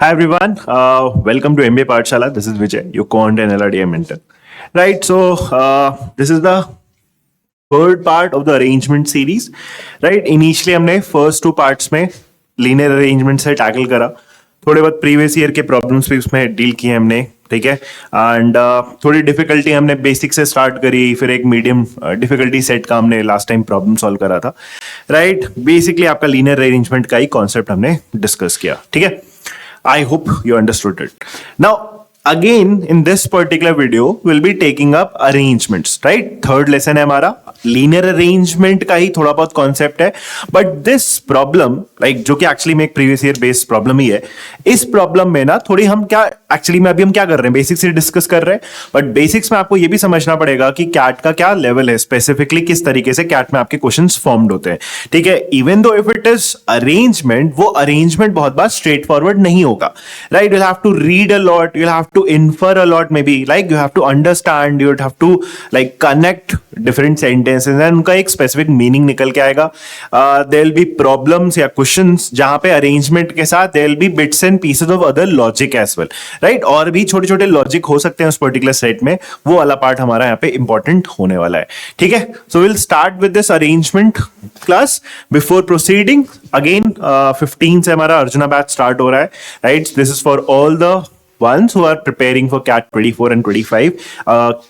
Hi everyone, welcome to MBA Pathshala. This is Vijay, your quant and LRDI mentor. Right, so this is the third part of the arrangement series. Right, initially हमने first two parts में linear arrangement से tackle करा. थोड़े बहुत previous year के problems भी उसमें deal किए हमने, ठीक है. एंड थोड़ी डिफिकल्टी हमने बेसिक से स्टार्ट करी, फिर एक मीडियम डिफिकल्टी सेट का हमने लास्ट टाइम प्रॉब्लम सॉल्व करा था. राइट, बेसिकली आपका लीनियर अरेंजमेंट का ही कॉन्सेप्ट हमने डिस्कस किया, ठीक है. I hope you understood it. Now, again, in this particular video, we'll be taking up arrangements, right? Third lesson है हमारा लीनियर अरेंजमेंट का ही थोड़ा बहुत कॉन्सेप्ट है. बट दिस प्रॉब्लम, लाइक जो कि एक्चुअली में एक प्रीवियस ईयर बेस्ड प्रॉब्लम ही है, इस प्रॉब्लम में ना थोड़ी हम क्या एक्चुअली में अभी हम क्या कर रहे हैं, बेसिक्स से डिस्कस कर रहे हैं. बट बेसिक्स में आपको ये भी समझना पड़ेगा कि कैट का क्या लेवल है, स्पेसिफिकली किस तरीके से कैट में आपके क्वेश्चंस फॉर्म्ड होते हैं, ठीक है. Even though if it is arrangement, वो अरेंजमेंट बहुत बार स्ट्रेट फॉरवर्ड नहीं होगा. Right, you have to read a lot, you have to infer a lot, maybe like you have to understand, you have to like connect different sentences and उनका एक specific meaning निकल के आएगा. There will be problems या questions जहां पे arrangement के साथ there will be bits and pieces of other logic as well. Right, और भी छोटे छोटे लॉजिक हो सकते हैं उस पर्टिकुलर सेट में, वो वाला पार्ट हमारा यहाँ पे इंपॉर्टेंट होने वाला है, ठीक है. So will start with this arrangement class. Before proceeding, again 15 से हमारा अर्जुना बैच स्टार्ट हो रहा है. Right, this is for all the ones who are preparing for CAT 24 and 25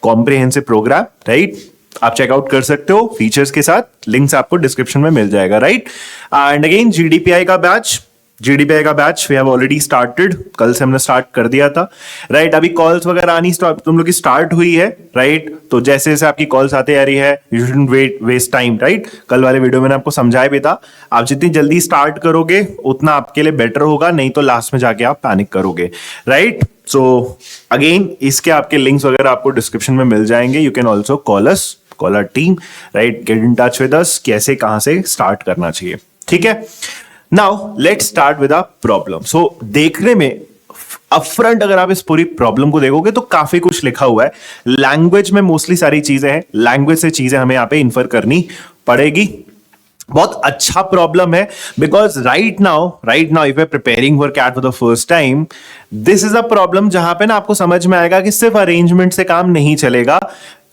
comprehensive program. right, आप चेकआउट कर सकते हो फीचर्स के साथ, लिंक्स आपको डिस्क्रिप्शन में मिल जाएगा. राइट, एंड अगेन जीडीपीआई का batch we have already started. कल से हमने स्टार्ट कर दिया था. राइट, अभी कॉल्स वगैरह आनी तुम लोग की स्टार्ट हुई है. राइट, तो जैसे जैसे आपकी कॉल्स आते आ रही है, you shouldn't waste time. Right, कल वाले वीडियो में आपको समझाया भी था, आप जितनी जल्दी स्टार्ट करोगे उतना आपके लिए बेटर होगा, नहीं तो लास्ट में जाके आप पैनिक करोगे. राइट, सो अगेन इसके आपके लिंक्स वगैरह आपको डिस्क्रिप्शन में मिल जाएंगे. You can also call our team. Right, get in touch with us, कैसे कहां से स्टार्ट करना चाहिए, ठीक है. Now let's start with a problem. So देखने में अपफ्रंट अगर आप इस पूरी प्रॉब्लम को देखोगे तो काफी कुछ लिखा हुआ है. लैंग्वेज में मोस्टली सारी चीजें हैं, लैंग्वेज से चीजें हमें यहाँ पे इन्फर करनी पड़ेगी. बहुत अच्छा प्रॉब्लम है, because right now if you preparing for CAT for the first time, this is a problem जहां पे ना आपको समझ में आएगा कि सिर्फ अरेंजमेंट से काम नहीं चलेगा.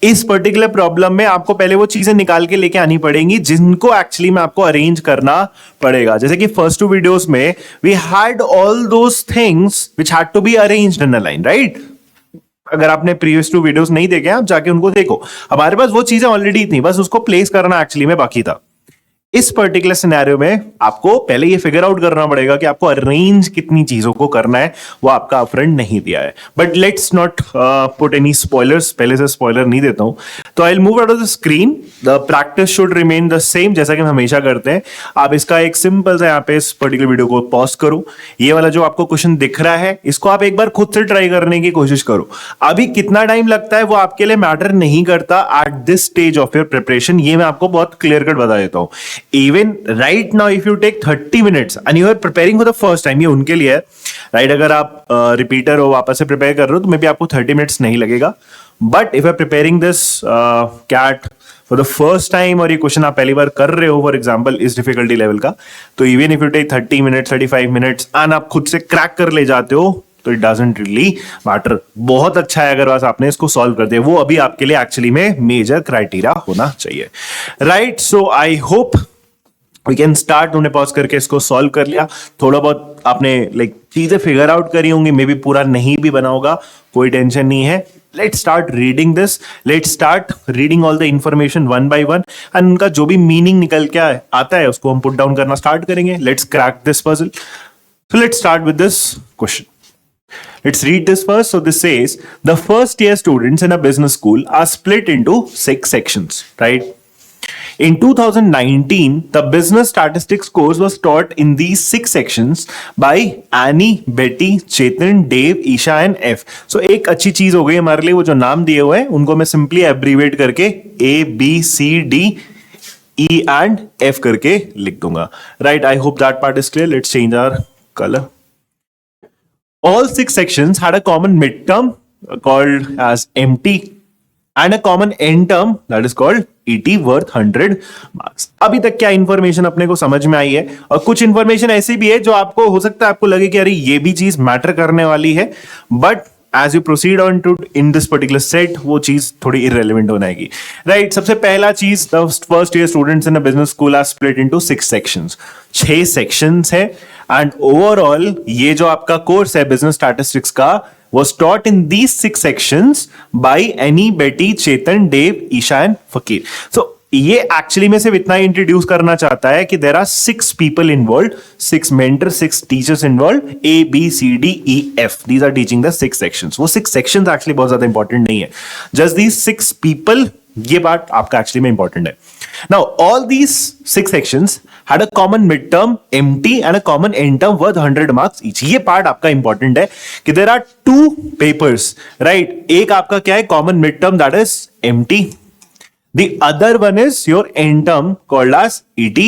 इस पर्टिकुलर प्रॉब्लम में आपको पहले वो चीजें निकाल के लेके आनी पड़ेंगी जिनको एक्चुअली में आपको अरेंज करना पड़ेगा. जैसे कि फर्स्ट टू वीडियोस में we had all those things which had to be arranged in a line. Right, अगर आपने प्रीवियस टू वीडियोस नहीं देखे, आप जाके उनको देखो. हमारे पास वो चीजें ऑलरेडी थी, बस उसको प्लेस करना एक्चुअली में बाकी था. इस पर्टिकुलर सिनेरियो में आपको पहले ये फिगर आउट करना पड़ेगा कि आपको अरेंज कितनी चीजों को करना है, वो आपका अपफ्रंट नहीं दिया है. But let's not put any spoilers, पहले से स्पॉयलर नहीं देता हूं. तो I will move out of the screen. The practice should remain the same, जैसा कि हम हमेशा करते हैं. आप इसका एक सिंपल सा यहाँ पे इस पर्टिकुलर वीडियो को पॉज करो. ये वाला जो आपको क्वेश्चन दिख रहा है, इसको आप एक बार खुद से ट्राई करने की कोशिश करो. अभी कितना टाइम लगता है वो आपके लिए मैटर नहीं करता at this stage of your preparation. ये मैं आपको बहुत क्लियर कट बता देता हूं. Even right now if you take 30 minutes and you are preparing for the first time, ये उनके लिए है. राइट, अगर आप रिपीटर हो, वापस से प्रिपेयर कर रहे हो, तो मे बी आपको 30 मिनट्स नहीं लगेगा. But if you are preparing this CAT for the first time और ये क्वेश्चन आप पहली बार कर रहे हो, फॉर एग्जाम्पल इस डिफिकल्टी लेवल का, तो even if you take 30 minutes 35 minutes and आप खुद से क्रैक कर ले जाते हो, तो इट डजंट रियली मैटर. बहुत अच्छा है अगर बस आपने इसको सॉल्व कर दिया, वो अभी आपके लिए एक्चुअली में मेजर क्राइटेरिया होना चाहिए. Right, so I hope we can start. उन्हें पॉज करके इसको सॉल्व कर लिया, थोड़ा बहुत आपने लाइक चीजें फिगर आउट करी होंगी, मे बी पूरा नहीं भी बना होगा, कोई टेंशन नहीं है. Let's start reading this, let's start reading all the information one by one, and उनका जो भी मीनिंग निकल के आता है उसको हम पुट डाउन करना स्टार्ट करेंगे. Let's crack this puzzle. So let's start with this question. Let's read this first. So this says the first year students in a business school are split into 6 sections, right? In 2019, the business statistics course was taught in these 6 sections by Annie, Betty, Chetan, Dave, Isha and F. So एक अच्छी चीज हो गई हमारे लिए, वो जो नाम दिए हुए हैं उनको मैं सिंपली एब्रीवेट करके A, B, C, D, E and F करके लिख दूंगा. Right? I hope that part is clear. Let's change our color. All 6 sections had a common midterm called as MT. and a common end term that is called ET worth 100 marks. अभी तक क्या information अपने को समझ में आई है, और कुछ इंफॉर्मेशन ऐसी भी है जो आपको हो सकता है आपको लगे कि अरे ये भी चीज मैटर करने वाली है, but as you proceed on to in this particular set वो चीज थोड़ी irrelevant हो जाएगी, right? सबसे पहला चीज, the first year students in a business school are split into 6 sections. 6 sections है, and overall ये जो आपका कोर्स है business statistics का was taught in these 6 sections by Annie, Betty, Chetan, Dave, Isha and Fakir. So ये actually में सिर्फ इतना इंट्रोड्यूस करना चाहता है कि there are 6 people involve, 6 mentor, 6 teachers involve, ABCDEF, these are teaching the 6 sections. वो 6 सेक्शंस एक्चुअली बहुत ज्यादा इंपॉर्टेंट नहीं है, जस्ट दीज 6 पीपल, ये बात आपका एक्चुअली में इंपॉर्टेंट है. Now all these 6 sections had a common midterm MT and a common end term worth 100 marks each. ये पार्ट आपका इंपॉर्टेंट है कि there are 2 papers, right? एक आपका क्या है, common midterm, that is MT. The other one is your end term called as ET.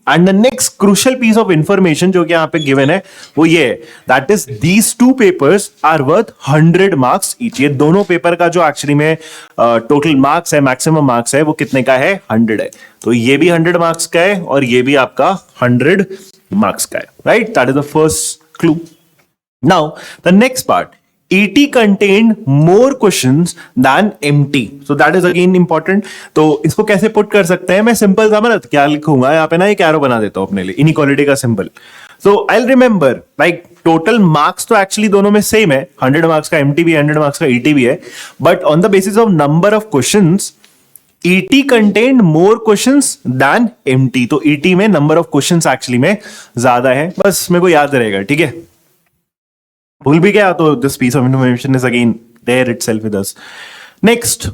And the next crucial piece of information जो कि यहाँ पे given है वो ये है, that is these 2 papers are worth 100 marks each. ये दोनों पेपर का जो एक्चुअली में टोटल मार्क्स है, मैक्सिमम मार्क्स है, वो कितने का है, 100 है. तो ये भी 100 मार्क्स का है और ये भी आपका 100 मार्क्स का है, right? That is the first clue. Now the next part, ET contained more questions than MT. So that is again important. तो इसको कैसे पुट कर सकते हैं, मैं सिंपल सा मतलब क्या लिखूंगा यहाँ पे ना, एक एरो बना देता हूं अपने लिए, इनइक्वालिटी का symbol. So I'll remember like total marks तो एक्चुअली दोनों में सेम है, 100 मार्क्स का MT भी 100 मार्क्स का ET भी है, but on the basis of number of questions ET contained more questions than MT. तो ET में नंबर ऑफ क्वेश्चंस एक्चुअली में ज्यादा है, बस मेरे को याद रहेगा, ठीक है? भूल भी गया तो this piece of information is again there itself with us. Next,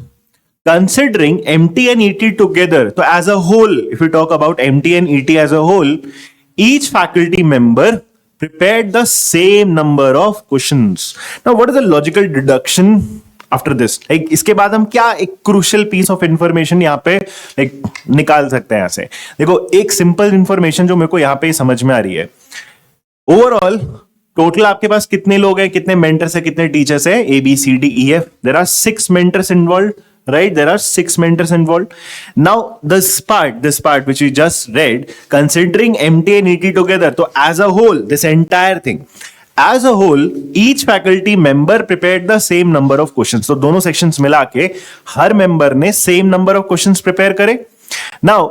considering MT and ET together, तो as a whole, if you talk about MT and ET as a whole, each faculty member prepared the same number of questions. Now what is the logical deduction after this? Like इसके बाद हम क्या एक crucial piece of information यहाँ पे like निकाल सकते हैं. यहाँ से देखो, एक सिंपल इंफॉर्मेशन जो मेरे को यहाँ पे समझ में आ रही है, ओवरऑल टोटल आपके पास कितने लोग हैं, कितने मेंटर्स है, कितने टीचर्स है, ABCDEF. There are 6 mentors involve, right? There are 6 mentors involved. Now this part which we just read, considering MT and ET together, so as a whole, this entire thing, as a whole, each faculty member prepared the same number of questions. So दोनों sections मिला के हर member ने same number of questions prepare करे. Now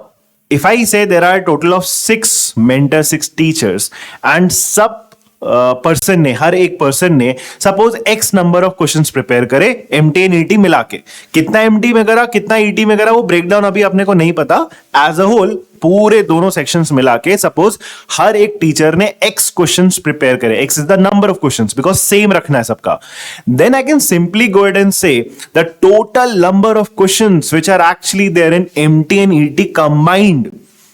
if I say there are a total of 6 mentors, 6 teachers, and सब person ने, हर एक person ने suppose x number of questions prepare करे MT एंड ET मिला के, कितना MT में करा कितना ET में करा वो ब्रेकडाउन अभी अपने को नहीं पता. एज अ होल पूरे दोनों सेक्शंस मिला के सपोज हर एक टीचर ने एक्स क्वेश्चंस प्रिपेयर करे, X is the number of questions because same रखना है सबका. Then I can simply go ahead and say the total number of questions which are actually there in MT and ET combined,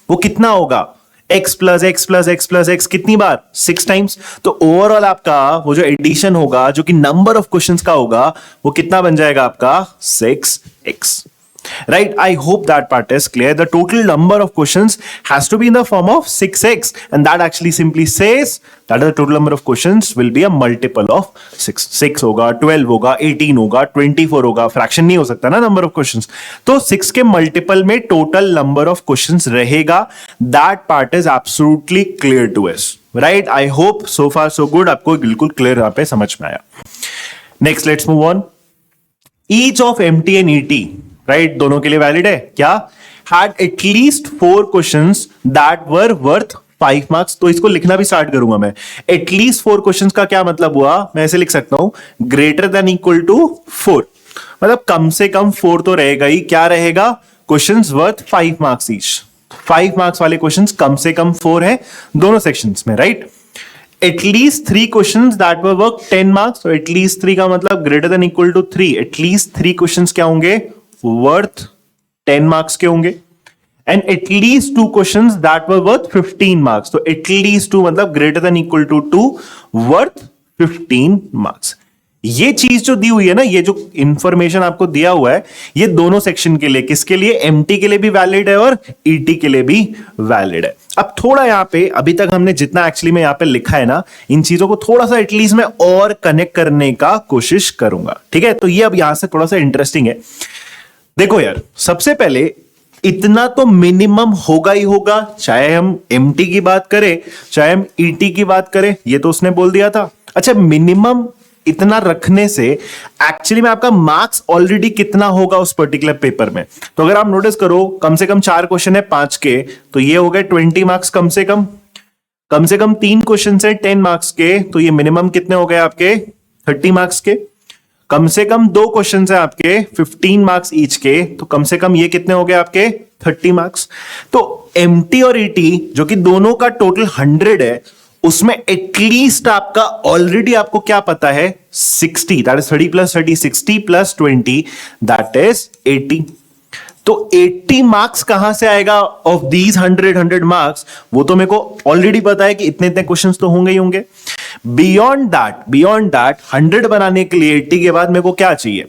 वो कितना होगा, x plus X plus X plus X, कितनी बार, 6 times. तो overall आपका वो जो addition होगा जो कि नंबर ऑफ क्वेश्चंस का होगा वो कितना बन जाएगा आपका, 6x. Right? I hope that part is clear. The total number of questions has to be in the form of 6x, and that actually simply says that the total number of questions will be a multiple of 6. 6 होगा, 12 होगा, 18 होगा, 24 होगा, fraction नहीं हो सकता ना number of questions. तो 6 के मल्टीपल में टोटल नंबर ऑफ क्वेश्चंस रहेगा. That part is absolutely clear to us. Right? I hope so far so good. आपको बिल्कुल क्लियर यहाँ पे समझ में आया. Next, let's move on. Each of MT and ET, right, दोनों के लिए वैलिड है क्या, had at least 4 questions that were worth 5 marks. तो इसको लिखना भी स्टार्ट करूंगा मैं. एटलीस्ट 4 क्वेश्चंस का क्या मतलब हुआ, मैं ऐसे लिख सकता हूं, ग्रेटर देन इक्वल टू 4, मतलब कम से कम 4 तो रहेगा ही. क्या रहेगा, questions worth 5 marks each. 5 marks वाले क्वेश्चंस कम से कम 4 है दोनों सेक्शंस में, right. At least 3 questions that were worth 10 marks. तो एटलीस्ट 3 का मतलब greater than equal to 3. At least 3 questions क्या होंगे, वर्थ 10 मार्क्स के होंगे. And at least 2 questions that were worth 15 marks. तो एटलीस्ट 2 मतलब greater than equal to 2 worth 15 marks. ये चीज जो दी हुई है ना, ये जो इंफॉर्मेशन आपको दिया हुआ है, ये दोनों सेक्शन के लिए, किसके लिए, MT के लिए भी वैलिड है और ET के लिए भी वैलिड है. अब थोड़ा यहाँ पे अभी तक हमने जितना एक्चुअली में यहाँ पे लिखा है ना, इन चीजों को थोड़ा सा एटलीस्ट मैं और कनेक्ट करने का कोशिश करूंगा, ठीक है. तो ये अब यहां से थोड़ा सा इंटरेस्टिंग है. देखो यार, सबसे पहले इतना तो मिनिमम होगा ही होगा, चाहे हम एमटी की बात करें चाहे हम ईटी की बात करें, ये तो उसने बोल दिया था। अच्छा, मिनिमम इतना रखने से एक्चुअली में आपका मार्क्स ऑलरेडी कितना होगा उस पर्टिकुलर पेपर में, तो अगर आप नोटिस करो कम से कम 4 क्वेश्चन है 5 के, तो ये हो गए 20 मार्क्स कम से कम 3 क्वेश्चन है 10 मार्क्स के, तो ये मिनिमम कितने हो गए आपके 30 मार्क्स के। कम से कम 2 क्वेश्चन है आपके 15 मार्क्स ईच के, तो कम से कम ये कितने हो गए आपके 30 मार्क्स। तो एमटी और ईटी जो कि दोनों का टोटल 100 है, उसमें एटलीस्ट आपका ऑलरेडी आपको क्या पता है 60, that is 30 plus 30, 60 plus 20 that is 80। तो 80 मार्क्स कहां से आएगा ऑफ दीज 100 मार्क्स, वो तो मेरे को ऑलरेडी पता है कि इतने इतने क्वेश्चंस तो होंगे ही होंगे। बियॉन्ड दैट 100 बनाने के लिए 80 के बाद मेरे को क्या चाहिए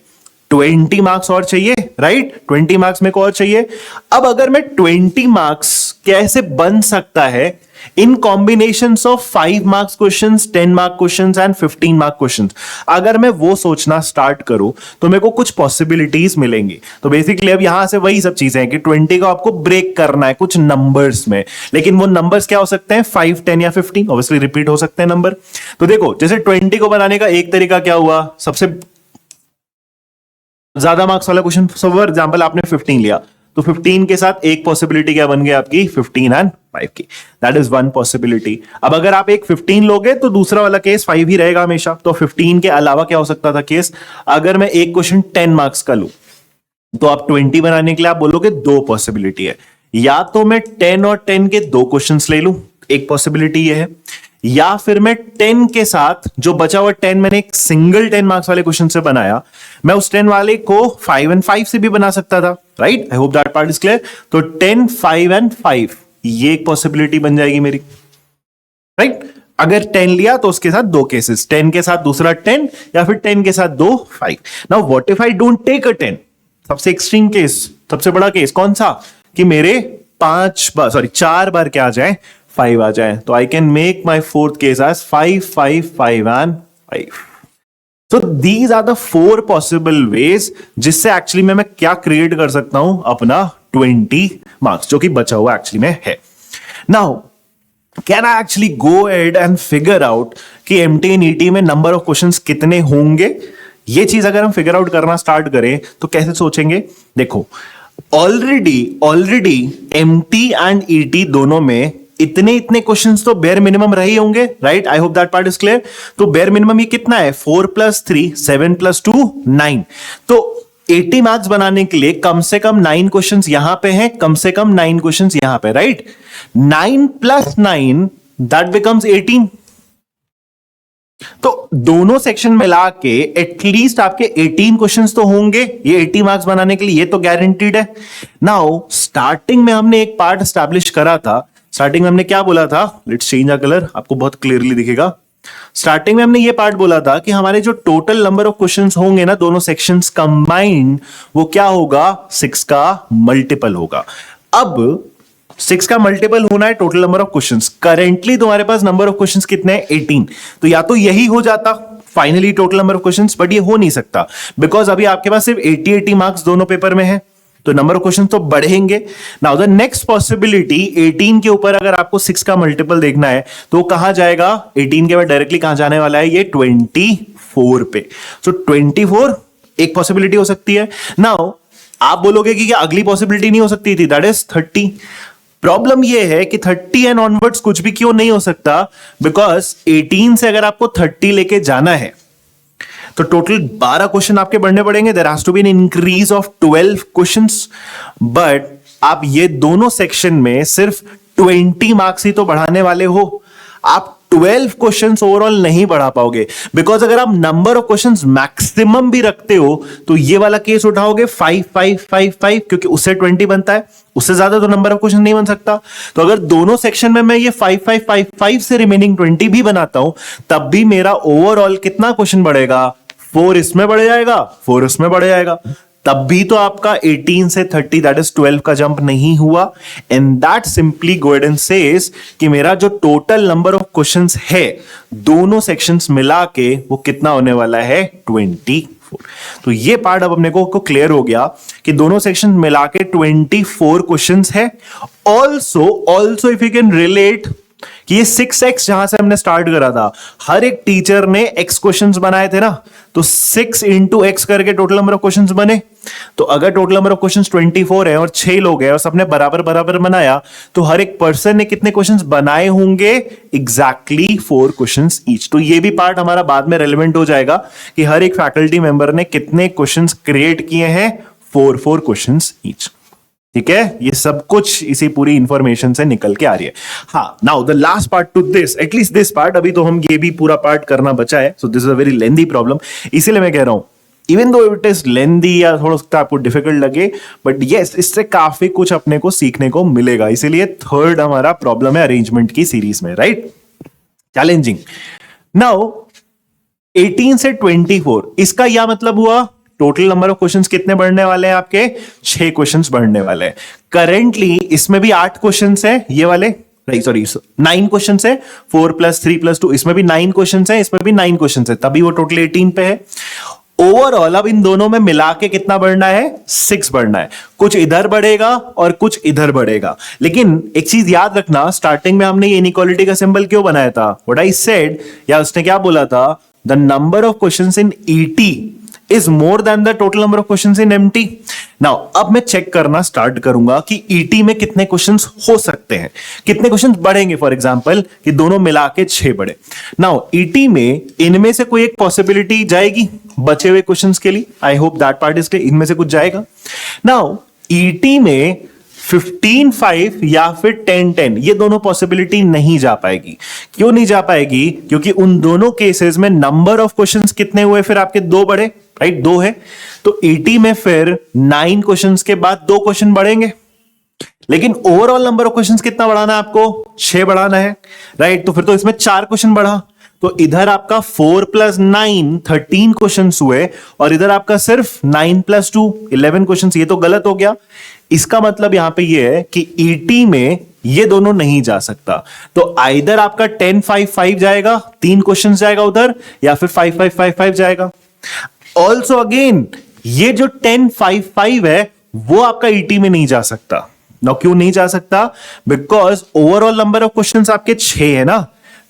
20 मार्क्स और चाहिए, राइट? 20 मार्क्स मेरे को और चाहिए। अब अगर मैं 20 मार्क्स कैसे बन सकता है in combinations of 5 marks questions, 10 mark questions and 15 mark questions, अगर मैं वो सोचना स्टार्ट करूं तो मेरे को कुछ पॉसिबिलिटीज मिलेंगी। तो बेसिकली अब यहां से वही सब चीजें हैं कि 20 को आपको ब्रेक करना है कुछ नंबर्स में, लेकिन वो नंबर्स क्या हो सकते हैं 5, 10 या 15, ऑब्वियसली रिपीट हो सकते हैं नंबर। तो देखो, जैसे 20 को बनाने का एक तरीका क्या हुआ, सबसे ज्यादा मार्क्स वाला क्वेश्चन, फॉर एग्जांपल आपने 15 लिया, तो 15 के साथ एक पॉसिबिलिटी क्या बन गई आपकी 15 एंड 5 की, दैट इज वन पॉसिबिलिटी। अब अगर आप एक 15 लोगे तो दूसरा वाला केस 5 ही रहेगा हमेशा। तो 15 के अलावा क्या हो सकता था केस, अगर मैं एक क्वेश्चन 10 मार्क्स का लूं तो आप 20 बनाने के लिए आप बोलोगे 2 पॉसिबिलिटी है, या तो मैं 10 और 10 के 2 क्वेश्चंस ले लूं, एक पॉसिबिलिटी ये है, या फिर मैं 10 के साथ जो बचा हुआ 10 मैंने एक सिंगल 10 मार्क्स वाले क्वेश्चन से बनाया, मैं उस 10 वाले को 5 एंड 5 से भी बना सकता था, right? I hope that part is clear. तो 10, 5 एंड 5 ये एक पॉसिबिलिटी बन जाएगी मेरी, राइट? अगर 10 लिया तो उसके साथ 2 केसेस, 10 के साथ दूसरा 10 या फिर 10 के साथ 2 5। Now what if I don't take a 10, सबसे एक्सट्रीम केस, सबसे बड़ा केस कौन सा, कि मेरे 4 बार क्या आ जाए 5 आ जाए, तो I can make my fourth case as 5, 5, 5 and 5। So these are the 4 possible ways जिससे एक्चुअली मैं क्या क्रिएट कर सकता हूं अपना 20 मार्क्स जो कि बचा हुआ एक्चुअली में है। Now can I actually go ahead and figure out कि एमटी एंड ईटी में नंबर ऑफ क्वेश्चंस कितने होंगे? ये चीज अगर हम फिगर आउट करना स्टार्ट करें तो कैसे सोचेंगे? देखो, ऑलरेडी एमटी एंड ईटी दोनों में इतने क्वेश्चंस तो बेयर मिनिमम रहे होंगे, right? I hope that part is clear. तो बेयर मिनिमम ये कितना है 4 + 3, 7 + 2 9। तो 80 मार्क्स बनाने के लिए कम से कम 9 क्वेश्चंस यहां पे हैं, कम से कम 9 क्वेश्चंस यहां पे, राइट? 9 + 9 that becomes 18। तो दोनों सेक्शन मिला के एटलीस्ट आपके 18 क्वेश्चंस तो होंगे ये 80 मार्क्स बनाने के लिए, ये तो गारंटीड है। नाउ स्टार्टिंग में हमने एक पार्ट एस्टैब्लिश करा था, स्टार्टिंग में हमने क्या बोला था, लेट्स चेंज अ कलर, आपको बहुत क्लियरली दिखेगा। स्टार्टिंग में हमने ये पार्ट बोला था कि हमारे जो टोटल नंबर ऑफ क्वेश्चंस होंगे ना दोनों सेक्शंस कंबाइंड, वो क्या होगा 6 का मल्टीपल होगा। अब 6 का मल्टीपल होना है total number of questions. Currently तुम्हारे पास नंबर ऑफ क्वेश्चंस कितने हैं 18, तो या तो यही हो जाता finally total number of questions, but ये हो नहीं सकता बिकॉज अभी आपके पास सिर्फ 80 मार्क्स दोनों पेपर में है, तो नंबर ऑफ क्वेश्चन तो बढ़ेंगे। नाउ द नेक्स्ट पॉसिबिलिटी 18 के ऊपर अगर आपको 6 का मल्टीपल देखना है तो कहां जाएगा 18 के बाद डायरेक्टली कहां जाने वाला है ये 24 पे। सो 24 एक पॉसिबिलिटी हो सकती है। नाउ आप बोलोगे कि क्या अगली पॉसिबिलिटी नहीं हो सकती थी, दैट इज 30। प्रॉब्लम यह है कि 30 एंड ऑनवर्ड्स कुछ भी क्यों नहीं हो सकता, बिकॉज 18 से अगर आपको 30 लेके जाना है तो टोटल 12 क्वेश्चन आपके बढ़ने पड़ेंगे, there has to be an increase of 12 questions. But आप ये दोनों सेक्शन में सिर्फ 20 मार्क्स ही तो बढ़ाने वाले हो, आप 12 क्वेश्चंस ओवरऑल नहीं बढ़ा पाओगे, बिकॉज अगर आप नंबर ऑफ क्वेश्चंस मैक्सिमम भी रखते हो तो ये वाला केस उठाओगे 5, 5, 5, 5, क्योंकि उससे 20 बनता है, उससे ज्यादा तो नंबर ऑफ क्वेश्चन नहीं बन सकता। तो अगर दोनों सेक्शन में मैं ये 5, 5, 5, 5 से रिमेनिंग 20 भी बनाता हूं, तब भी मेरा ओवरऑल कितना क्वेश्चन बढ़ेगा, 4 इसमें बढ़ जाएगा, 4 इसमें बढ़ जाएगा, तब भी तो आपका 18 से 30 दैट इज 12 का जंप नहीं हुआ। And that simply go and says कि मेरा जो टोटल नंबर ऑफ क्वेश्चंस है दोनों सेक्शंस मिला के वो कितना होने वाला है 24। 24। तो ये पार्ट अब अपने को क्लियर हो गया कि दोनों सेक्शन मिला के 24 क्वेश्चंस है। Also if you can relate कि ये 6x जहां से हमने स्टार्ट करा था, हर एक टीचर ने x क्वेश्चंस बनाए थे ना, तो 6 इंटू एक्स करके टोटल नंबर ऑफ क्वेश्चंस बने। तो अगर टोटल नंबर ऑफ क्वेश्चंस 24 है और 6 लोग हैं और सबने बराबर बराबर बनाया, तो हर एक पर्सन ने कितने क्वेश्चंस बनाए होंगे? Exactly 4 questions each. तो ये भी पार्ट हमारा बाद में रेलेवेंट हो जाएगा कि हर एक फैकल्टी मेंबर ने कितने क्वेश्चंस क्रिएट किए हैं, 4 क्वेश्चंस ईच। ठीक है, ये सब कुछ इसी पूरी इंफॉर्मेशन से निकल के आ रही है। हाँ, now the last part two this, at least this part, अभी तो हम ये भी पूरा पार्ट करना बचा है। So this is a very lengthy problem, इसीलिए मैं कह रहा हूं even though it is lengthy या थोड़ा सा आपको डिफिकल्ट लगे, बट यस, इससे काफी कुछ अपने को सीखने को मिलेगा। इसीलिए थर्ड हमारा प्रॉब्लम है अरेंजमेंट की सीरीज में, राइट? चैलेंजिंग। नाउ 18 से 24, इसका यह मतलब हुआ टोटल नंबर ऑफ क्वेश्चंस कितने बढ़ने वाले हैं आपके? 6 क्वेश्चंस बढ़ने वाले हैं। करेंटली इसमें भी 8 क्वेश्चंस है, ये वाले, सॉरी 9 क्वेश्चंस है, 4 + 3 + 2, इसमें भी 9 क्वेश्चंस है, इसमें भी 9 क्वेश्चंस है, तभी वो टोटल 18 पे है। ओवरऑल अब इन दोनों में मिला के कितना बढ़ना है? 6 बढ़ना है। कुछ इधर बढ़ेगा और कुछ इधर बढ़ेगा। लेकिन एक चीज याद रखना, स्टार्टिंग में हमने ये इनइक्वालिटी का सिंबल क्यों बनाया था? व्हाट आई सेड, या उसने क्या बोला था? The number of questions in ET is more than the total number of questions in MT. Now, अब मैं चेक करना स्टार्ट करूंगा कि ET में कितने क्वेश्चंस हो सकते हैं, कितने क्वेश्चंस बढ़ेंगे। फॉर एग्जांपल कि दोनों मिला के 6 बढ़े। नाउ ET में इनमें से कोई एक पॉसिबिलिटी जाएगी बचे हुए क्वेश्चंस के लिए। आई hope that part is clear, इनमें से कुछ जाएगा। नाउ ET में 15-5 या फिर 10-10, ये दोनों पॉसिबिलिटी नहीं जा पाएगी। क्यों नहीं जा पाएगी? क्योंकि उन दोनों केसेस में नंबर ऑफ क्वेश्चंस कितने हुए? फिर आपके 2 बढ़े, राइट? 2 है, तो 80 में फिर 9 क्वेश्चंस के बाद 2 क्वेश्चन बढ़ेंगे। लेकिन ओवरऑल नंबर ऑफ क्वेश्चंस कितना बढ़ाना है आपको? 6 बढ़ाना है, राइट? तो फिर तो इसमें 4 क्वेश्चन बढ़ा, तो इधर आपका 4 + 9 13 क्वेश्चन हुए, और इधर आपका सिर्फ 9 + 2 11 क्वेश्चन। ये तो गलत हो गया। इसका मतलब यहां पे ये है कि ET में ये दोनों नहीं जा सकता। तो आइदर आपका 10-5-5 जाएगा, 3 क्वेश्चन जाएगा उधर, या फिर 5-5-5-5 जाएगा। ऑल्सो अगेन ये जो 10-5-5 है वो आपका ET में नहीं जा सकता। ना क्यों नहीं जा सकता? Because overall number of questions आपके 6 है ना,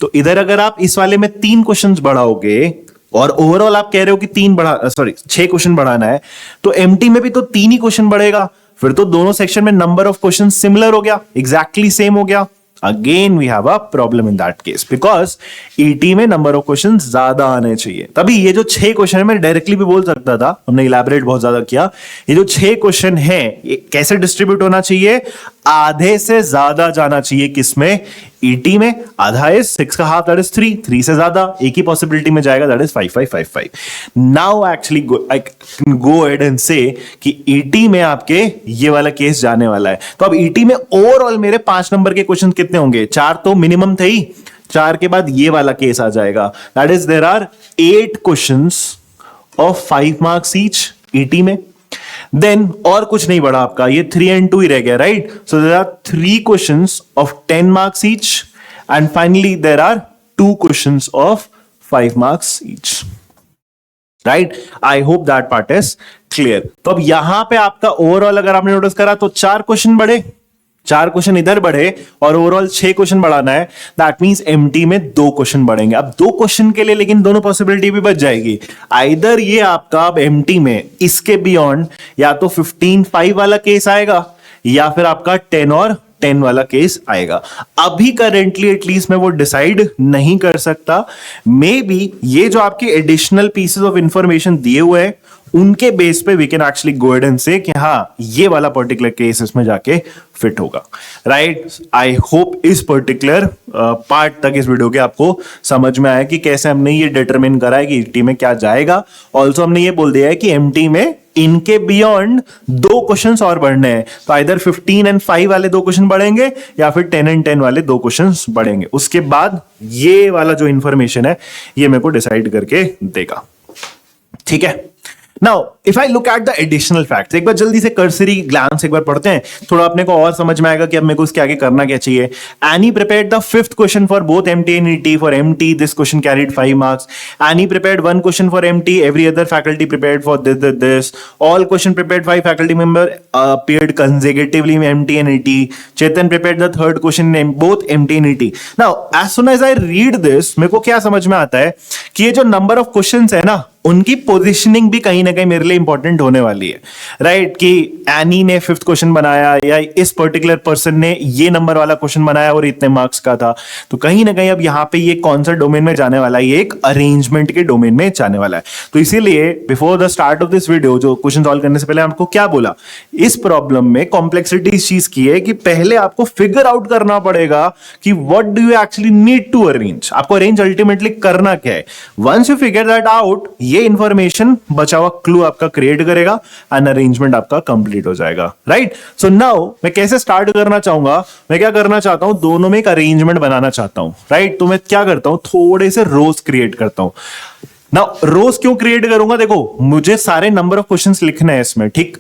तो इधर अगर आप इस वाले में 3 क्वेश्चंस बढ़ाओगे और ओवरऑल आप कह रहे हो कि 6 क्वेश्चन बढ़ाना है, तो MT में भी तो 3 ही क्वेश्चन बढ़ेगा। फिर तो दोनों सेक्शन में नंबर ऑफ क्वेश्चन सिमिलर हो गया, एग्जैक्टली सेम हो गया। Again we have a problem in that case, because ET में नंबर ऑफ क्वेश्चन ज्यादा आने चाहिए। तभी ये जो 6 क्वेश्चन है, मैं डायरेक्टली भी बोल सकता था, हमने इलैबोरेट बहुत ज्यादा किया। ये जो 6 क्वेश्चन है, ये कैसे डिस्ट्रीब्यूट होना चाहिए? आधे से ज्यादा जाना चाहिए। किसमें? ET में। आधा इज 6 का हाफ, दैट इज 3। 3 से ज्यादा एक ही पॉसिबिलिटी में जाएगा, that is 5-5-5-5। Now actually I can go ahead and say कि ET में आपके ये वाला केस जाने वाला है। तो अब ET में ओवरऑल मेरे 5 नंबर के क्वेश्चन कितने होंगे? 4 तो मिनिमम थे ही, 4 के बाद ये वाला केस आ जाएगा, that is there are 8 questions of 5 marks each ET में। देन और कुछ नहीं बढ़ा आपका, ये 3 and 2 ही रह गया, right? So there are 3 questions of 10 marks each, and finally there are 2 questions of 5 marks each, right? I hope that part is clear. तो अब यहां पे आपका ओवरऑल अगर आपने नोटिस करा तो 4 क्वेश्चन बढ़े, 4 क्वेश्चन इधर बढ़े, और ओवरऑल 6 क्वेश्चन बढ़ाना है। दैट मींस MT में 2 क्वेश्चन बढ़ेंगे। अब 2 क्वेश्चन के लिए लेकिन दोनों पॉसिबिलिटी भी बच जाएगी। आइदर ये आपका अब MT में इसके बियॉन्ड या तो 15-5 वाला केस आएगा, या फिर आपका 10 और 10 वाला केस आएगा। अभी करेंटली एटलीस्ट मैं वो डिसाइड नहीं कर सकता। मे बी ये जो आपके एडिशनल पीसेस ऑफ इंफॉर्मेशन दिए हुए हैं, उनके बेस पे we can actually go ahead and say कि हाँ, ये वाला पर्टिकुलर केस इसमें जाके फिट होगा, राइट? आई होप इस पर्टिकुलर पार्ट तक इस वीडियो के आपको समझ में आया कि कैसे हमने ये डिटरमिन करा है कि ET में क्या जाएगा। ऑल्सो हमने ये बोल दिया है कि MT में इनके बियॉन्ड 2 क्वेश्चंस और बढ़ने हैं, तो आइदर 15 and 5 वाले 2 क्वेश्चन बढ़ेंगे, या फिर 10 and 10 वाले 2 क्वेश्चंस बढ़ेंगे। उसके बाद ये वाला जो इंफॉर्मेशन है ये मेरे को डिसाइड करके देगा, ठीक है? Now if I look at the additional facts, एक बार जल्दी से कर्सरी ग्लांस एक बार पढ़ते हैं, थोड़ा अपने को और समझ में आएगा कि अब मेरे को इसके आगे करना क्या चाहिए. Annie prepared the fifth question for both MT and ET. For MT, this question carried 5 marks. Annie prepared one question for MT. Every other faculty prepared for this. All question prepared 5 faculty member appeared consecutively in MT and ET. Chetan prepared the third question in both MT and ET. Now, as soon as I read this, मेरे को क्या समझ में आता है कि ये जो नंबर ऑफ क्वेश्चंस है ना, उनकी पोजीशनिंग भी कहीं ना कहीं मेरे लिए इंपॉर्टेंट होने वाली है, राइट? कि एनी ने फिफ्थ क्वेश्चन बनाया या इस पर्टिकुलर पर्सन ने ये नंबर वाला क्वेश्चन बनाया और इतने मार्क्स का था, तो कहीं ना कहीं अब यहाँ पे ये कौन सा डोमेन में जाने वाला है, ये एक अरेंजमेंट के डोमेन में जाने वाला है. तो इसीलिए before the start of this video, जो क्वेश्चन सॉल्व करने से पहले आपको क्या बोला, इस प्रॉब्लम में कॉम्प्लेक्सिटी इस चीज की है कि पहले आपको फिगर आउट करना पड़ेगा कि what do you actually need to arrange, आपको अरेंज अल्टीमेटली करना क्या है. Once you figure that out, ये इंफॉर्मेशन बचा हुआ क्लू आपका क्रिएट करेगा एंड अरेंजमेंट आपका कंप्लीट हो जाएगा, राइट? सो नाउ मैं कैसे स्टार्ट करना चाहूंगा, मैं क्या करना चाहता हूं, दोनों में एक अरेंजमेंट बनाना चाहता हूं, राइट? तो मैं क्या करता हूं, थोड़े से रोज क्रिएट करता हूं. नाउ रोज क्यों क्रिएट करूंगा, देखो मुझे सारे नंबर ऑफ क्वेश्चंस लिखने हैं इसमें, ठीक?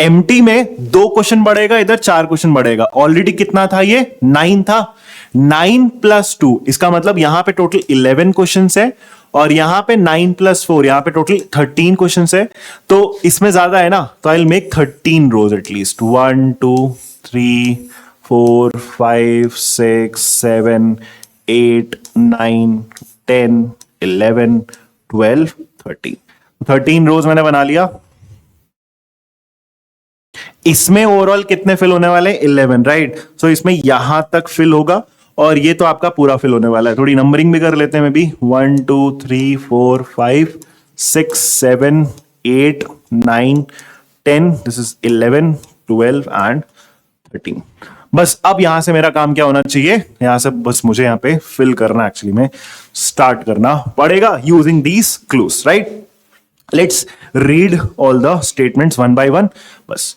एमटी में 2 क्वेश्चन बढ़ेगा, इधर 4 क्वेश्चन बढ़ेगा. ऑलरेडी कितना था, ये 9 था. 9 + 2, इसका मतलब यहां पे टोटल 11 क्वेश्चन है और यहां पे 9 + 4, यहां पे टोटल 13 क्वेश्चन है. तो इसमें ज्यादा है ना, तो I will make 13 rows at least. 1 2 3 4 5 6 7 8 9 10 11 12 13. 13 रोज मैंने बना लिया. इसमें ओवरऑल कितने फिल होने वाले, 11, राइट? सो इसमें यहां तक फिल होगा और ये तो आपका पूरा फिल होने वाला है. थोड़ी नंबरिंग भी कर लेते हैं, मैं भी 1 2 3 4 5 6 7 8 9 10. This is 11 12 and 13. बस अब यहां से मेरा काम क्या होना चाहिए, यहां से बस मुझे यहां पे फिल करना, एक्चुअली में स्टार्ट करना पड़ेगा using these clues, right? Let's read all the statements one by one. बस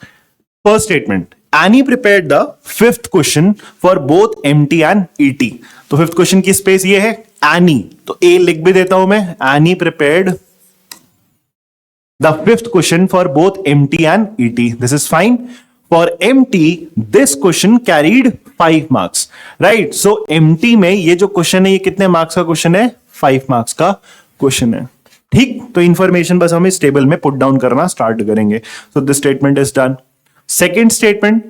first statement, Annie prepared the fifth question for both MT and ET. तो फिफ्थ क्वेश्चन की स्पेस ये है Annie, तो A लिख भी देता हूं मैं. Annie prepared the fifth question for both MT and ET. This is fine. For MT, this question carried 5 marks, right? So MT में ये जो क्वेश्चन है, ये कितने मार्क्स का क्वेश्चन है, 5 मार्क्स का क्वेश्चन है, ठीक? तो इंफॉर्मेशन बस हम इस टेबल में पुट डाउन करना स्टार्ट करेंगे. So this statement is done. Second statement,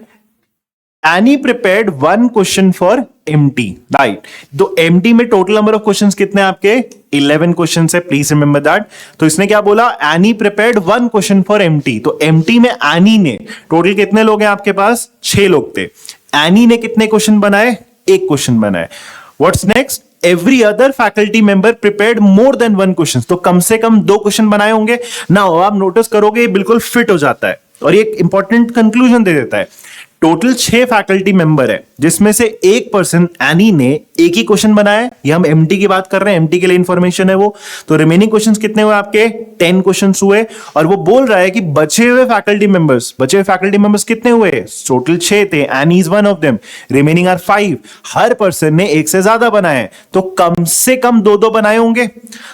Annie prepared one question for MT, right? तो MT में टोटल नंबर ऑफ क्वेश्चंस कितने हैं आपके, 11 क्वेश्चंस है, प्लीज रिमेंबर दैट. तो इसने क्या बोला, Annie prepared one question for MT. तो MT में Annie ने, टोटल कितने लोग हैं आपके पास, 6 लोग थे. Annie ने कितने क्वेश्चन बनाए, 1 क्वेश्चन बनाए. What's next? Every other faculty member prepared more than one question. तो कम से कम 2 क्वेश्चन बनाए होंगे ना. आप नोटिस करोगे ये बिल्कुल फिट हो जाता है और ये एक इंपॉर्टेंट कंक्लूजन दे देता है. टोटल 6 फैकल्टी मेंबर है, जिसमें से एक पर्सन एनी ने एक ही क्वेश्चन बनाया है. ये हम एमटी की बात कर रहे हैं, एमटी के लिए इंफॉर्मेशन है वो. तो रिमेनिंग क्वेश्चंस कितने हुए आपके, 10 क्वेश्चंस हुए. और वो बोल रहा है कि बचे हुए फैकल्टी मेंबर्स कितने हुए, टोटल 6 थे. Annie is one of them, remaining are 5. हर पर्सन ने एक से ज्यादा बनाए हैं, तो कम से कम 2-2 बनाए होंगे.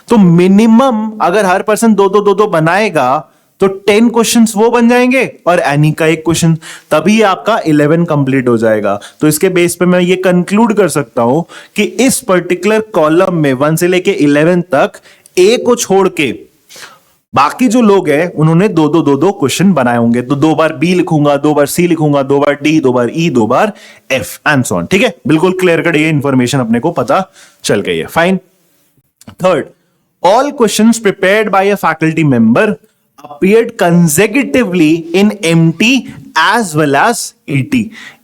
तो मिनिमम अगर हर पर्सन 2-2 बनाएगा तो 10 क्वेश्चंस वो बन जाएंगे और एनी का 1 क्वेश्चन, तभी आपका 11 कंप्लीट हो जाएगा. तो इसके बेस पे मैं ये कंक्लूड कर सकता हूं कि इस पर्टिकुलर कॉलम में 1 से लेके 11 तक ए को छोड़ के बाकी जो लोग हैं उन्होंने 2-2 क्वेश्चन बनाए होंगे. तो 2 बार बी लिखूंगा, 2 बार सी लिखूंगा, 2 बार डी, 2 बार ई, 2 बार एफ एंड सो ऑन. ठीक है, बिल्कुल क्लियर कट, ये इंफॉर्मेशन अपने को पता चल गई है. Fine. Third, all questions prepared by a faculty member appeared consecutively in MT as well as ET.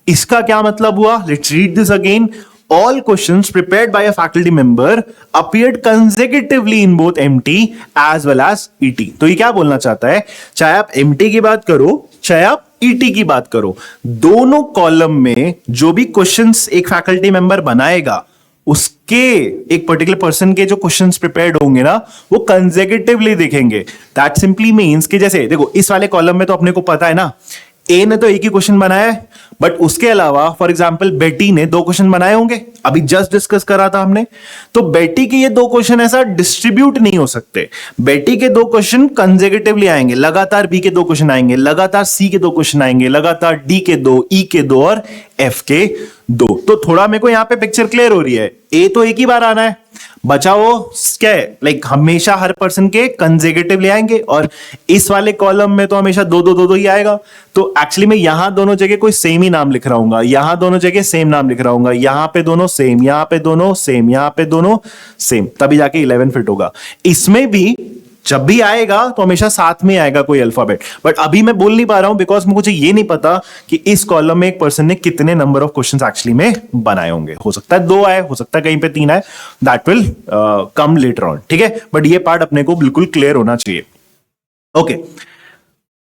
इसका क्या मतलब हुआ, let's read this again. All questions prepared by a faculty member appeared consecutively in both MT as well as ET. तो ये क्या बोलना चाहता है, चाहे आप MT की बात करो चाहे आप ET की बात करो, दोनों कॉलम में जो भी क्वेश्चंस एक फैकल्टी मेंबर बनाएगा उसके एक पर्टिकुलर पर्सन के जो क्वेश्चंस प्रिपेयर्ड होंगे ना, वो कंसेक्यूटिवली दिखेंगे. दैट सिंपली मींस कि जैसे देखो इस वाले कॉलम में तो अपने को पता है ना, ए ने तो एक ही क्वेश्चन बनाया है, बट उसके अलावा फॉर एग्जाम्पल बेटी ने 2 क्वेश्चन बनाए होंगे, अभी जस्ट डिस्कस करा था हमने। तो बेटी के ये 2 क्वेश्चन ऐसा डिस्ट्रीब्यूट नहीं हो सकते। बेटी के 2 क्वेश्चन कंसेक्यूटिवली आएंगे, लगातार बी के 2 क्वेश्चन आएंगे, लगातार सी के 2 क्वेश्चन आएंगे, लगातार डी के 2, ई के 2 और एफ के 2। तो थोड़ा मेरे को यहां पे पिक्चर क्लियर हो रही है। ए तो एक ही बार आना है, बचा वो क्या है, लाइक हमेशा हर पर्सन के कंसेक्यूटिवली आएंगे, और इस वाले कॉलम में तो हमेशा 2 ही आएगा। तो एक्चुअली मैं यहां दोनों जगह कोई सेम ही नाम लिख रहा हूं, यहां दोनों जगह सेम नाम लिख रहा हूं, यहां पे दोनों सेम, यहां पे दोनों सेम, यहां पे दोनों सेम, तभी जाके 11 फिट होगा। इसमें भी जब भी आएगा तो हमेशा साथ में आएगा कोई अल्फाबेट, बट अभी मैं बोल नहीं पा रहा हूं बिकॉज मुझे ये नहीं पता कि इस कॉलम में एक पर्सन ने कितने नंबर ऑफ क्वेश्चंस एक्चुअली में बनाए होंगे। हो सकता है 2 आए, हो सकता है कहीं पे 3 आए, that will come later on, ठीक है। बट ये पार्ट अपने को बिल्कुल क्लियर होना चाहिए। Okay,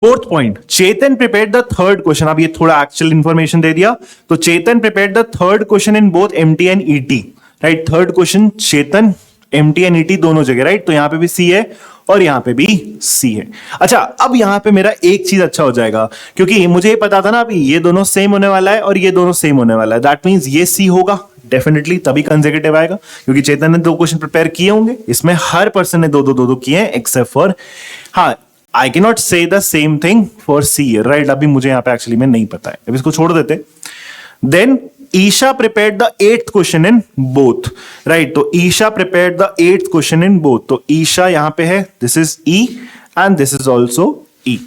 4th point, Chetan prepared the 3rd question. अब ये थोड़ा एक्चुअल इंफॉर्मेशन दे दिया। तो Chetan prepared the 3rd question in both MT and ET, right. 3rd question Chetan MT and ET दोनों जगह, राइट। तो यहां पे भी सी है और यहां पे भी सी है। अच्छा, अब यहां पे मेरा एक चीज अच्छा हो जाएगा, क्योंकि मुझे ये पता था ना अभी ये दोनों सेम होने वाला है और ये दोनों सेम होने वाला है। दैट मींस ये सी होगा डेफिनेटली, तभी कंसेक्यूटिव आएगा, क्योंकि चेतन ने 2 क्वेश्चन प्रिपेयर किए होंगे, इसमें हर पर्सन ने 2 किए हैं एक्सेप्ट फॉर, हाँ, I can not say the same thing for C, right. अभी मुझे यहां पे एक्चुअली में नहीं पता है, अब इसको छोड़ देते। Then Isha prepared the 8th question in both, right। तो Isha prepared the 8th question in both। तो ईशा यहां पे है, this is E and this is also E.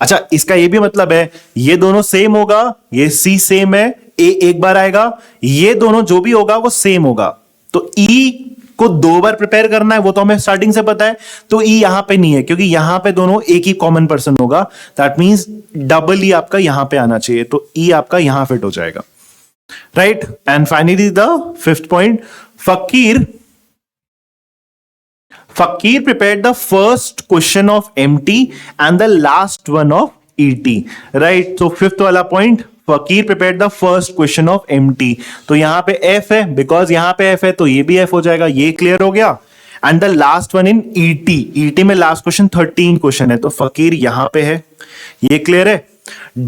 अच्छा, इसका ये भी मतलब है ये दोनों सेम होगा, ये सी सेम है, ए एक बार आएगा, ये दोनों जो भी होगा वो सेम होगा। तो ई को 2 बार प्रिपेयर करना है, वो तो हमें स्टार्टिंग से पता है। तो ई यहां पे नहीं है, क्योंकि यहां पे दोनों एक ही कॉमन पर्सन होगा। दैट मींस डबल ई आपका यहां पे आना चाहिए, तो ई आपका यहां फिट हो जाएगा, right। and finally the 5th point, Fakir prepared the first question of MT and the last one of ET, right। so 5th वाला point, Fakir prepared the first question of MT। तो यहां पे F है, because यहां पे F है तो ये भी F हो जाएगा, ये क्लियर हो गया। And the last one in ET में लास्ट क्वेश्चन 13 क्वेश्चन है, तो फकीर यहां पे है, ये क्लियर है।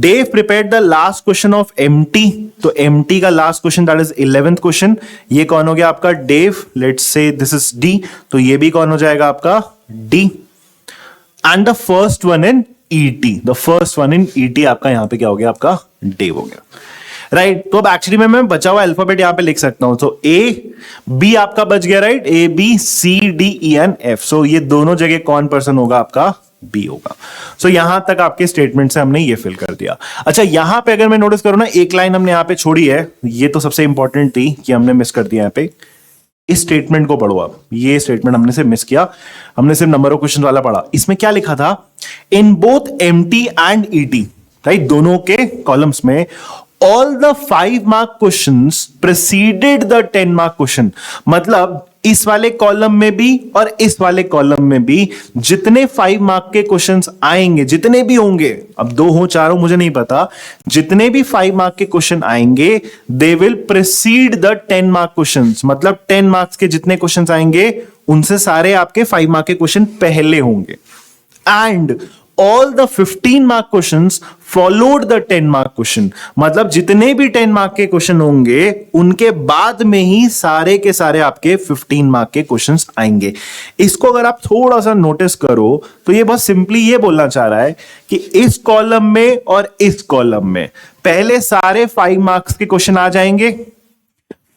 Dave prepared the last question of MT, तो MT का last question that is 11th question, ये कौन हो गया आपका Dave, let's say this is D, तो ये भी कौन हो जाएगा आपका D। And the first one in ET, आपका यहां पे क्या हो गया, आपका Dave हो गया, राइट। तो अब एक्चुअली मैं बचा हुआ अल्फाबेट यहां पे लिख सकता हूं, तो A B आपका बच गया, right. A B C D E N F, सो ये दोनों जगह कौन पर्सन होगा, आपका बी होगा। सो यहां तक आपके स्टेटमेंट से हमने ये फिल कर दिया। अच्छा, यहां पे अगर मैं नोटिस करूं ना, एक लाइन हमने यहां पे छोड़ी है, ये तो सबसे इंपॉर्टेंट थी कि हमने मिस कर दिया यहां पे। इस स्टेटमेंट को पढ़ो आप, ये स्टेटमेंट हमने से मिस किया, हमने सिर्फ नंबर ऑफ क्वेश्चन वाला पढ़ा। इसमें क्या लिखा था, in both MT and ET, right, दोनों के कॉलम्स में all the 5 mark questions preceded the 10 mark question। मतलब इस वाले कॉलम में भी और इस वाले कॉलम में भी जितने 5 मार्क के क्वेश्चंस आएंगे, जितने भी होंगे, अब 2 हो 4 हो मुझे नहीं पता, जितने भी 5 मार्क के क्वेश्चन आएंगे they will preceded the 10 mark questions. मतलब 10 मार्क्स के जितने क्वेश्चंस आएंगे उनसे सारे आपके 5 मार्क के क्वेश्चन पहले होंगे। And all the 15 mark questions followed the 10 mark question। मतलब जितने भी 10 मार्क के क्वेश्चन होंगे उनके बाद में ही सारे के सारे आपके 15 मार्क के क्वेश्चंस आएंगे। इसको अगर आप थोड़ा सा नोटिस करो तो ये बहुत सिंपली ये बोलना चाह रहा है कि इस कॉलम में और इस कॉलम में पहले सारे 5 मार्क्स के क्वेश्चन आ जाएंगे,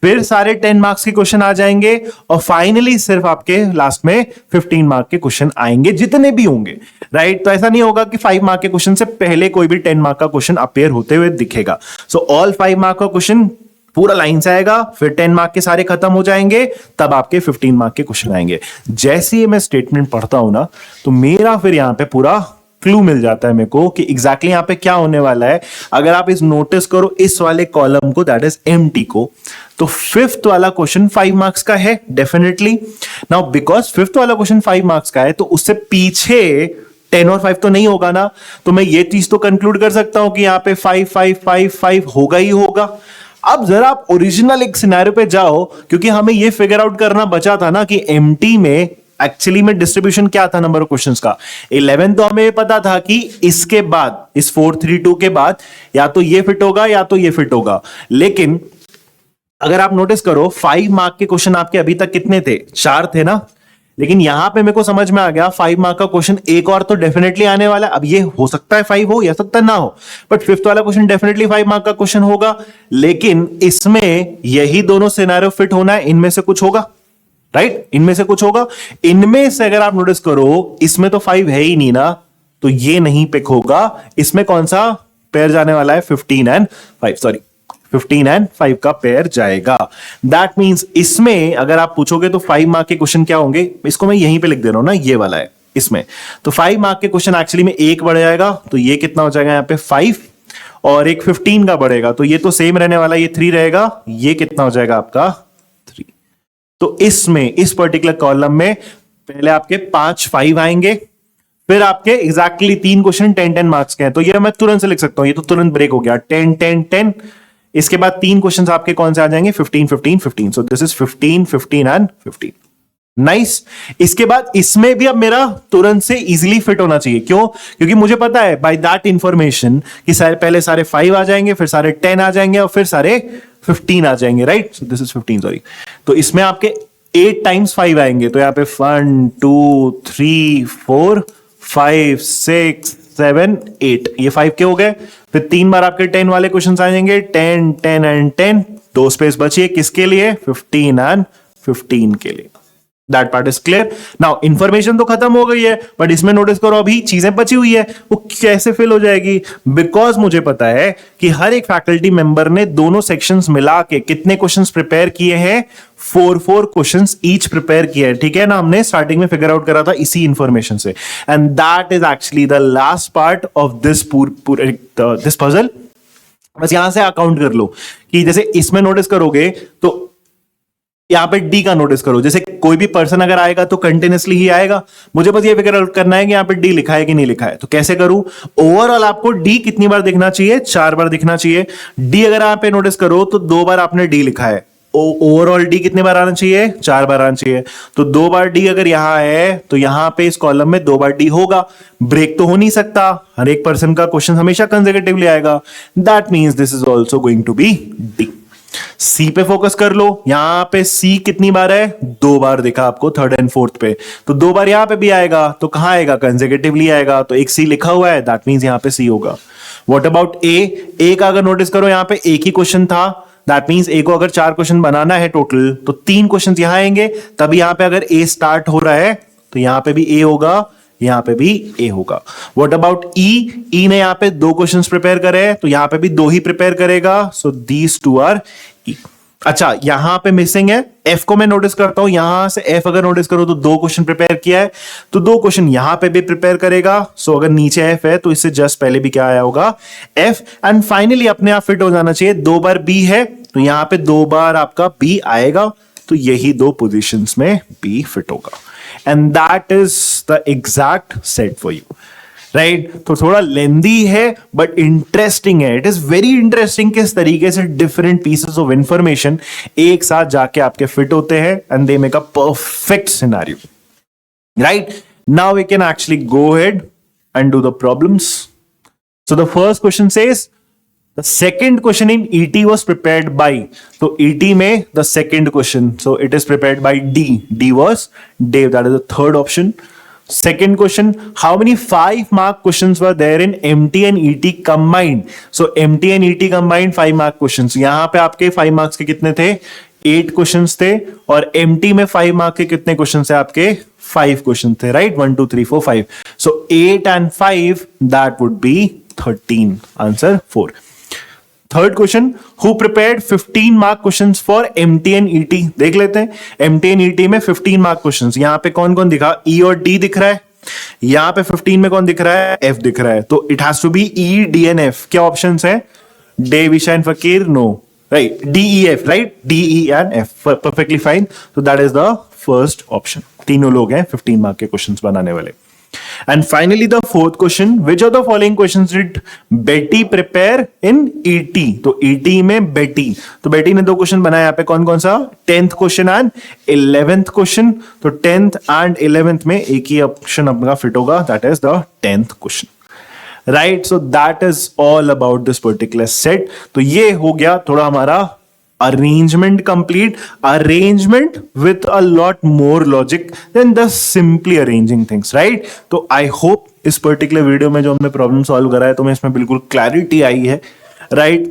फिर सारे 10 मार्क्स के क्वेश्चन आ जाएंगे, और फाइनली सिर्फ आपके लास्ट में 15 मार्क के क्वेश्चन आएंगे, जितने भी होंगे, राइट। तो ऐसा नहीं होगा कि 5 मार्क के क्वेश्चन से पहले कोई भी 10 मार्क का क्वेश्चन अपीयर होते हुए दिखेगा। सो ऑल 5 मार्क का क्वेश्चन पूरा लाइन से आएगा, फिर 10 मार्क के सारे खत्म हो जाएंगे, तब आपके 15 मार्क के क्वेश्चन आएंगे। जैसे ही मैं स्टेटमेंट पढ़ता हूं ना, तो मेरा फिर यहां पे पूरा क्लू मिल जाता है मेरे को कि एग्जैक्टली यहां पे क्या होने वाला है। अगर आप इस नोटिस करो इस वाले कॉलम को, दैट इज एम्प्टी को, तो 5th वाला क्वेश्चन 5 मार्क्स का है डेफिनेटली। नाउ बिकॉज 5th वाला क्वेश्चन 5 मार्क्स का है, तो उससे पीछे 10 और 5 तो नहीं होगा ना, तो मैं ये चीज तो कंक्लूड कर सकता हूं कि यहां पे 5 5 5 5 होगा ही होगा। अब जरा आप ओरिजिनल एक सिनेरियो पे जाओ, क्योंकि हमें ये फिगर आउट करना बचा था ना कि एमटी में एक्चुअली में डिस्ट्रीब्यूशन क्या था नंबर ऑफ क्वेश्चंस का? 11 तो हमें पता था कि इसके बाद, इस 432 के बाद या तो ये फिट होगा या तो ये फिट होगा, लेकिन अगर आप नोटिस करो 5 मार्क के क्वेश्चन आपके अभी तक कितने थे? 4 थे ना। लेकिन यहां पे मेरे को समझ में आ गया 5 मार्क का क्वेश्चन एक और तो डेफिनेटली आने वाला है। अब ये हो सकता है 5 हो या सकता है ना हो, बट 5th वाला क्वेश्चन डेफिनेटली 5 मार्क का क्वेश्चन होगा। लेकिन इसमें यही दोनों सिनेरियो फिट होना है, इनमें से कुछ होगा, राइट? इनमें से कुछ होगा। इनमें से अगर आप नोटिस करो इसमें तो 5 है ही नहीं ना, तो ये नहीं पिक होगा। इसमें कौन सा पेयर जाने वाला है? 15 एंड 5, सॉरी 15 एंड 5 का पेयर जाएगा। दैट मींस इसमें अगर आप पूछोगे तो 5 मार्क के क्वेश्चन क्या होंगे, इसको मैं यहीं पे लिख दे रहा हूं ना, ये वाला है इसमें। तो 5 मार्क के क्वेश्चन एक्चुअली में एक बढ़ जाएगा, तो ये कितना हो जाएगा यहाँ पे 5, और एक 15 का बढ़ेगा, तो ये तो सेम रहने वाला, ये 3 रहेगा, ये कितना हो जाएगा आपका 3। तो इसमें इस पर्टिकुलर कॉलम में पहले आपके 5 आएंगे, फिर आपके एग्जैक्टली 3 क्वेश्चन 10 मार्क्स के हैं, तो ये मैं तुरंत से लिख सकता हूं, ये तो तुरंत ब्रेक हो गया 10। इसके बाद 3 क्वेश्चंस आपके कौन से आ जाएंगे? 15। So this is 15 and 15। Nice. इसके बाद इसमें भी अब मेरा तुरंत से इजीली फिट होना चाहिए। क्यों? क्योंकि मुझे पता है बाय दैट इंफॉर्मेशन कि पहले सारे 5 आ जाएंगे, फिर सारे 10 आ जाएंगे और फिर सारे 15 आ जाएंगे, right? So this is 15, sorry. तो इसमें आपके 8 टाइम्स 5 आएंगे, तो यहां पे 1 2 3 4 5 6 7 8, ये 5 के हो गए। फिर 3 बार आपके 10 वाले क्वेश्चन आ जाएंगे, 10 एंड 10। 2 स्पेस बची है किसके लिए? 15 एंड 15 के लिए। That part is clear. Now information तो खत्म हो गई है, बट इसमें नोटिस करो अभी चीजें बची हुई है, वो कैसे फिल हो जाएगी? बिकॉज मुझे पता है कि हर एक फैकल्टी मेंबर ने दोनों सेक्शंस मिला के कितने क्वेश्चंस प्रिपेयर किए हैं? 4 क्वेश्चंस ईच प्रिपेयर किए हैं, ठीक है ना? हमने स्टार्टिंग में फिगर आउट करा था इसी इंफॉर्मेशन से, and that is actually the last part of this this puzzle. बस यहां से अकाउंट कर लो कि जैसे इसमें नोटिस करोगे तो यहां पे डी का नोटिस करो, जैसे कोई भी पर्सन अगर आएगा तो कंटिन्यूअसली ही आएगा। मुझे बस ये फिगर आउट करना है कि यहां पे डी लिखा है कि नहीं लिखा है। तो कैसे करूं? ओवरऑल आपको डी कितनी बार दिखना चाहिए? 4 बार दिखना चाहिए। डी अगर आप पे नोटिस करो तो 2 बार आपने डी लिखा है। ओवरऑल डी कितने बार आना चाहिए? 4 बार आना चाहिए। तो 2 बार डी अगर यहां है तो यहां पे इस कॉलम में 2 बार डी होगा। ब्रेक तो हो नहीं सकता, हर एक पर्सन का क्वेश्चन हमेशा कंसेक्यूटिवली आएगा। That means this is also going to be D. C पे फोकस कर लो, यहां पे सी कितनी बार है? 2 बार दिखा आपको, 3rd एंड 4th पे। तो 2 बार यहां पे भी आएगा, तो कहां आएगा? कंसेक्यूटिवली आएगा। तो एक सी लिखा हुआ है, दैट मींस यहां पे सी होगा। व्हाट अबाउट ए का अगर नोटिस करो यहां पे एक ही क्वेश्चन था, दैट मींस ए को अगर 4 क्वेश्चन बनाना है टोटल, तो 3 क्वेश्चन यहां आएंगे। तब यहां पे अगर ए स्टार्ट हो रहा है तो यहां पे भी ए होगा, यहां पे भी ए होगा। व्हाट अबाउट ई ने यहां पे 2 क्वेश्चंस प्रिपेयर करे, तो यहां पे भी 2 ही प्रिपेयर करेगा। So these 2 R E. अच्छा, यहां पे मिसिंग है एफ को मैं नोटिस करता हूं, यहां से एफ अगर नोटिस करो तो 2 क्वेश्चन प्रिपेयर किया है, तो 2 क्वेश्चन यहां पे भी प्रिपेयर करेगा। सो अगर नीचे एफ है तो इससे जस्ट पहले भी क्या आया होगा? एफ। एंड फाइनली अपने आप फिट हो जाना चाहिए। 2 बार बी है तो यहां पे 2 बार आपका बी आएगा, तो यही 2 पोजीशंस में बी फिट होगा। And that is the exact set for you, right? तो थोड़ा लेंदी है बट इंटरेस्टिंग है। इट इज वेरी इंटरेस्टिंग किस तरीके से डिफरेंट पीसेस ऑफ इंफॉर्मेशन एक साथ जाके आपके फिट होते हैं and they make a perfect scenario, right? Now we can actually go ahead and do the problems. So the first question says the second question in ET was prepared by, so ET में the second question, so it is prepared by D was Dave, that is the third option. Second question, how many 5 mark questions were there in MT and ET combined? So MT and ET combined 5 mark questions, यहां पे आपके 5 marks के कितने थे? 8 questions थे, और MT में 5 mark के कितने questions थे आपके? 5 questions थे, right? 1 2 3 4 5. So 8 and 5, that would be 13. Answer 4. Third question, who prepared 15 mark questions for MT and ET? देख लेते हैं। एमटी एंड ईटी में 15 मार्क क्वेश्चंस, यहां पे कौन कौन दिखा? ई और डी दिख रहा है। यहां पे 15 में कौन दिख रहा है? एफ दिख रहा है। तो it has to be E D and F. क्या ऑप्शंस है? D, Visha and Fakir? No, right? D E F, right? D E and F, perfectly fine. तो that is the first option. तीनों लोग हैं 15 मार्क के क्वेश्चंस बनाने वाले। And finally, the fourth question, which of the following questions did Betty prepare in ET? तो ET में Betty, तो Betty ने दो क्वेश्चन बनाया यहाँ पे, कौन कौन सा? 10th question and 11th question. तो 10th एंड 11th में एक ही ऑप्शन अपना फिट होगा, that is the 10th question. Right, so that is all about this particular set. तो ये हो गया थोड़ा हमारा arrangement complete, arrangement with a lot more logic than the simply arranging things, right? तो I hope इस particular video में जो हमने प्रॉब्लम सॉल्व करा है, तो मैं इसमें बिल्कुल क्लैरिटी आई है, right?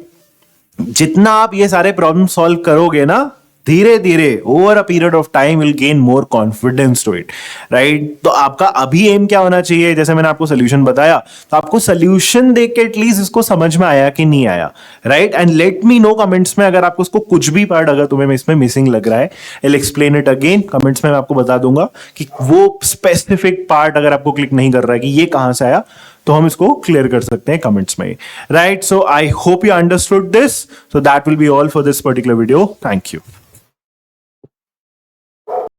जितना आप ये सारे प्रॉब्लम सॉल्व करोगे ना, धीरे धीरे over a period of time will gain more confidence to it, right? तो आपका अभी एम क्या होना चाहिए, जैसे मैंने आपको सोल्यूशन बताया, तो आपको सोल्यूशन देख के एटलीस्ट इसको समझ में आया कि नहीं आया, right? And let me know comments में अगर आपको इसको कुछ भी पार्ट अगर तुम्हें इसमें मिसिंग लग रहा है. I explain it again, comments में मैं आपको बता दूंगा कि वो स्पेसिफिक पार्ट अगर आपको क्लिक नहीं कर रहा है कि ये कहां से आया, तो हम इसको क्लियर कर सकते हैं कमेंट्स में, right? So I hope you understood this. So that will be all for this particular video. Thank you.